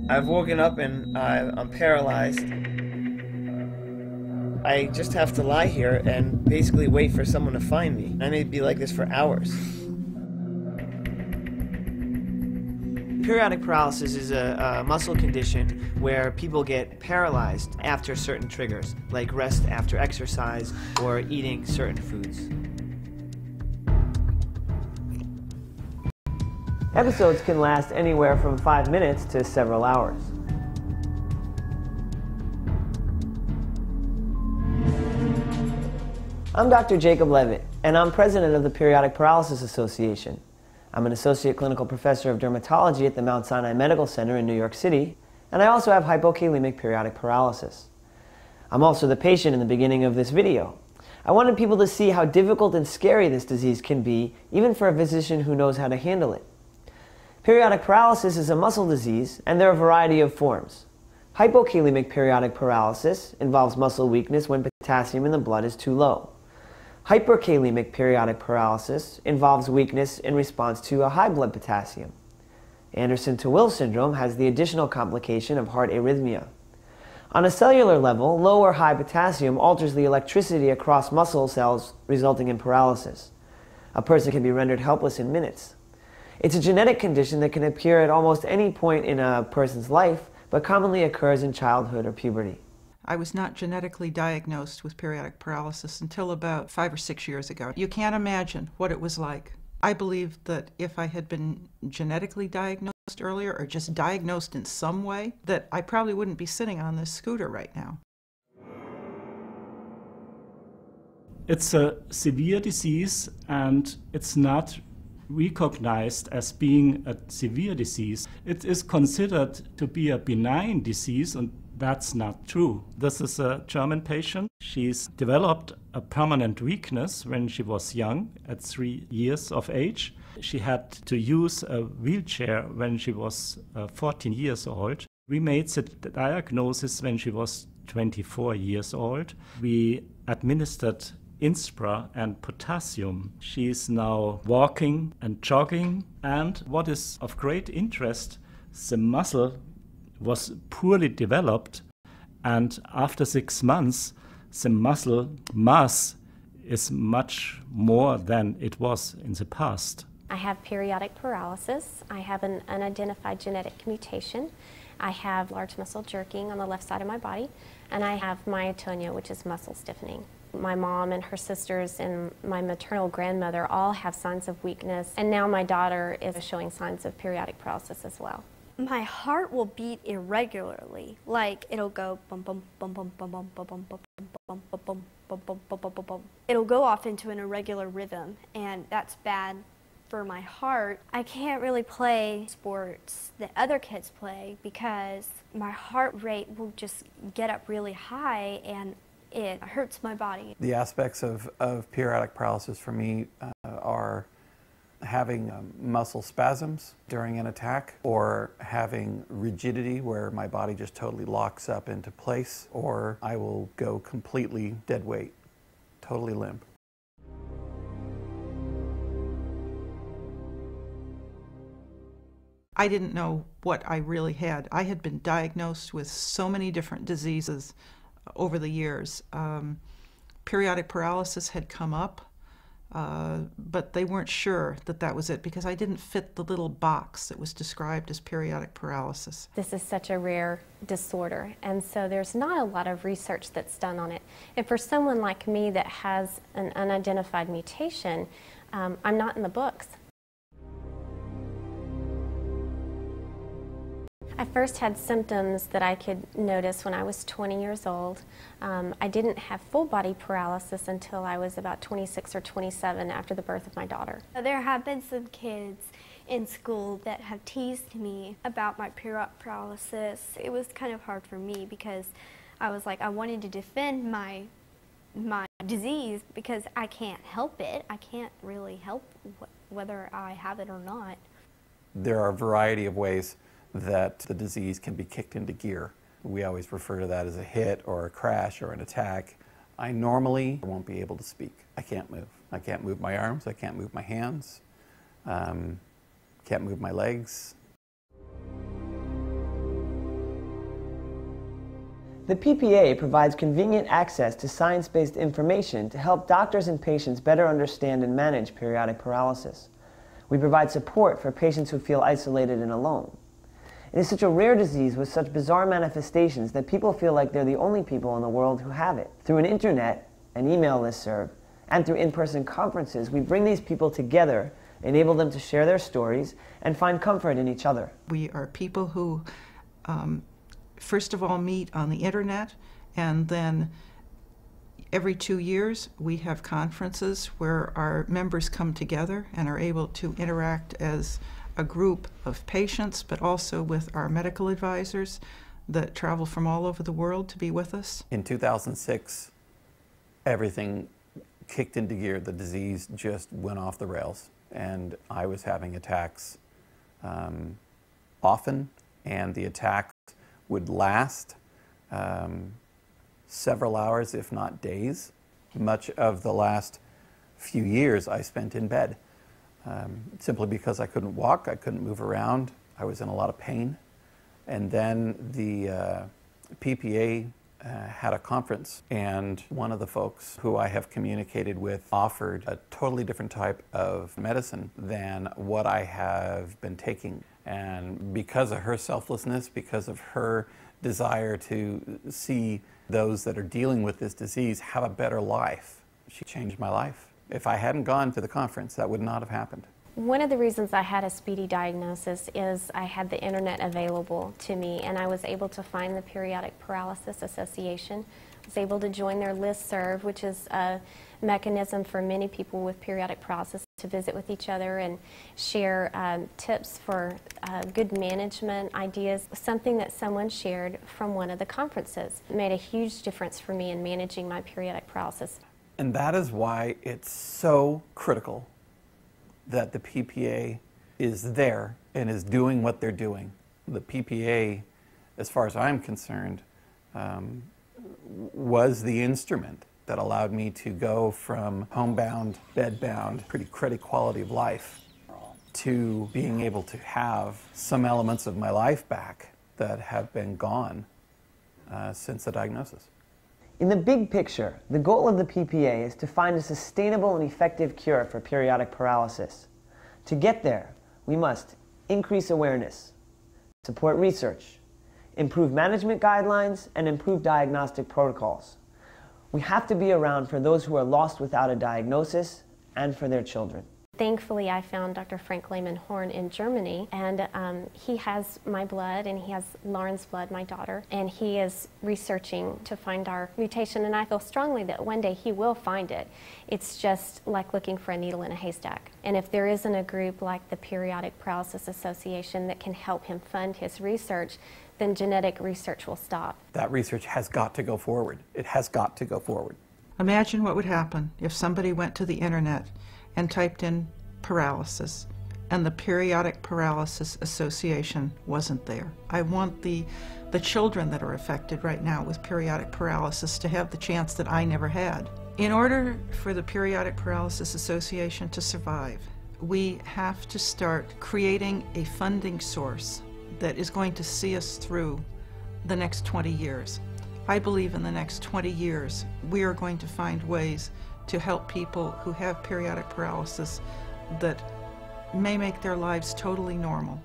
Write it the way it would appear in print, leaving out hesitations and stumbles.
I've woken up and I'm paralyzed. I just have to lie here and basically wait for someone to find me. I may be like this for hours. Periodic paralysis is a muscle condition where people get paralyzed after certain triggers, like rest after exercise or eating certain foods. Episodes can last anywhere from 5 minutes to several hours. I'm Dr. Jacob Levitt, and I'm president of the Periodic Paralysis Association. I'm an associate clinical professor of dermatology at the Mount Sinai Medical Center in New York City, and I also have hypokalemic periodic paralysis. I'm also the patient in the beginning of this video. I wanted people to see how difficult and scary this disease can be, even for a physician who knows how to handle it. Periodic paralysis is a muscle disease, and there are a variety of forms. Hypokalemic periodic paralysis involves muscle weakness when potassium in the blood is too low. Hyperkalemic periodic paralysis involves weakness in response to a high blood potassium. Anderson-Tawil syndrome has the additional complication of heart arrhythmia. On a cellular level, low or high potassium alters the electricity across muscle cells, resulting in paralysis. A person can be rendered helpless in minutes. It's a genetic condition that can appear at almost any point in a person's life, but commonly occurs in childhood or puberty. I was not genetically diagnosed with periodic paralysis until about 5 or 6 years ago. You can't imagine what it was like. I believe that if I had been genetically diagnosed earlier, or just diagnosed in some way, that I probably wouldn't be sitting on this scooter right now. It's a severe disease, and it's not recognized as being a severe disease. It is considered to be a benign disease, and that's not true. This is a German patient. She's developed a permanent weakness when she was young, at 3 years of age. She had to use a wheelchair when she was 14 years old. We made the diagnosis when she was 24 years old. We administered Inspra and potassium. She is now walking and jogging, and what is of great interest, the muscle was poorly developed, and after 6 months the muscle mass is much more than it was in the past. I have periodic paralysis. I have an unidentified genetic mutation. I have large muscle jerking on the left side of my body, and I have myotonia, which is muscle stiffening. My mom and her sisters and my maternal grandmother all have signs of weakness, and now my daughter is showing signs of periodic paralysis as well. My heart will beat irregularly, like it'll go bum bum bum bum bum bum bum bum bum bum bum bum bum bum bum bum bum bum. It'll go off into an irregular rhythm, and that's bad for my heart. I can't really play sports that other kids play because my heart rate will just get up really high and it hurts my body. The aspects of periodic paralysis for me are having muscle spasms during an attack, or having rigidity where my body just totally locks up into place, or I will go completely dead weight, totally limp. I didn't know what I really had. I had been diagnosed with so many different diseases over the years. Periodic paralysis had come up, but they weren't sure that that was it because I didn't fit the little box that was described as periodic paralysis. This is such a rare disorder, and so there's not a lot of research that's done on it. And for someone like me that has an unidentified mutation, I'm not in the books. I first had symptoms that I could notice when I was 20 years old. I didn't have full body paralysis until I was about 26 or 27 after the birth of my daughter. There have been some kids in school that have teased me about my periodic paralysis. It was kind of hard for me because I was like, I wanted to defend my disease because I can't help it. I can't really help whether I have it or not. There are a variety of ways that the disease can be kicked into gear. We always refer to that as a hit or a crash or an attack. I normally won't be able to speak. I can't move. I can't move my arms, I can't move my hands, can't move my legs. The PPA provides convenient access to science-based information to help doctors and patients better understand and manage periodic paralysis. We provide support for patients who feel isolated and alone. It is such a rare disease with such bizarre manifestations that people feel like they're the only people in the world who have it. Through an internet, an email listserv, and through in-person conferences, we bring these people together, enable them to share their stories, and find comfort in each other. We are people who first of all meet on the internet, and then every 2 years we have conferences where our members come together and are able to interact as a group of patients, but also with our medical advisors that travel from all over the world to be with us. In 2006, everything kicked into gear. The disease just went off the rails, and I was having attacks often, and the attacks would last several hours, if not days. Much of the last few years I spent in bed, simply because I couldn't walk, I couldn't move around, I was in a lot of pain. And then the PPA had a conference, and one of the folks who I have communicated with offered a totally different type of medicine than what I have been taking. And because of her selflessness, because of her desire to see those that are dealing with this disease have a better life, she changed my life. If I hadn't gone to the conference, that would not have happened. One of the reasons I had a speedy diagnosis is I had the internet available to me, and I was able to find the Periodic Paralysis Association. I was able to join their listserv, which is a mechanism for many people with periodic paralysis to visit with each other and share tips for good management ideas. Something that someone shared from one of the conferences made a huge difference for me in managing my periodic paralysis. And that is why it's so critical that the PPA is there and is doing what they're doing. The PPA, as far as I'm concerned, was the instrument that allowed me to go from homebound, bedbound, pretty cruddy quality of life to being able to have some elements of my life back that have been gone since the diagnosis. In the big picture, the goal of the PPA is to find a sustainable and effective cure for periodic paralysis. To get there, we must increase awareness, support research, improve management guidelines, and improve diagnostic protocols. We have to be around for those who are lost without a diagnosis and for their children. Thankfully, I found Dr. Frank Lehmann-Horn in Germany, and he has my blood, and he has Lauren's blood, my daughter, and he is researching to find our mutation, and I feel strongly that one day he will find it. It's just like looking for a needle in a haystack. And if there isn't a group like the Periodic Paralysis Association that can help him fund his research, then genetic research will stop. That research has got to go forward. It has got to go forward. Imagine what would happen if somebody went to the internet and typed in paralysis, and the Periodic Paralysis Association wasn't there. I want the children that are affected right now with periodic paralysis to have the chance that I never had. In order for the Periodic Paralysis Association to survive, we have to start creating a funding source that is going to see us through the next 20 years. I believe in the next 20 years we are going to find ways to help people who have periodic paralysis that may make their lives totally normal.